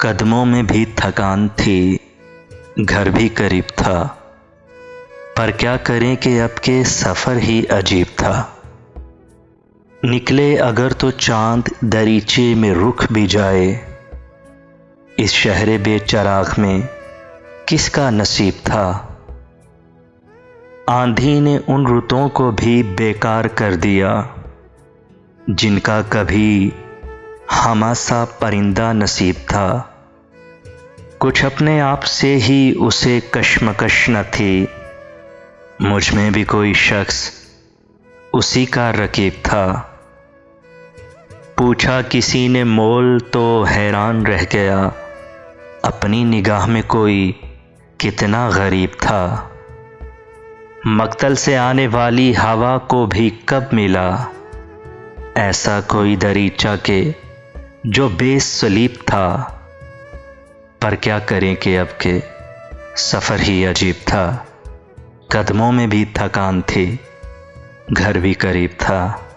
कदमों में भी थकान थी, घर भी करीब था, पर क्या करें कि अब के सफ़र ही अजीब था। निकले अगर तो चांद दरीचे में रुख भी जाए, इस शहरे बेचराग में किसका नसीब था। आंधी ने उन रुतों को भी बेकार कर दिया, जिनका कभी हमासा परिंदा नसीब था। कुछ अपने आप से ही उसे कशमकश न थी, मुझ में भी कोई शख्स उसी का रकीब था। पूछा किसी ने मोल तो हैरान रह गया, अपनी निगाह में कोई कितना गरीब था। मक्तल से आने वाली हवा को भी कब मिला ऐसा कोई दरीचा के जो बेसलीब था। पर क्या करें कि अब के सफ़र ही अजीब था। कदमों में भी थकान थी, घर भी करीब था।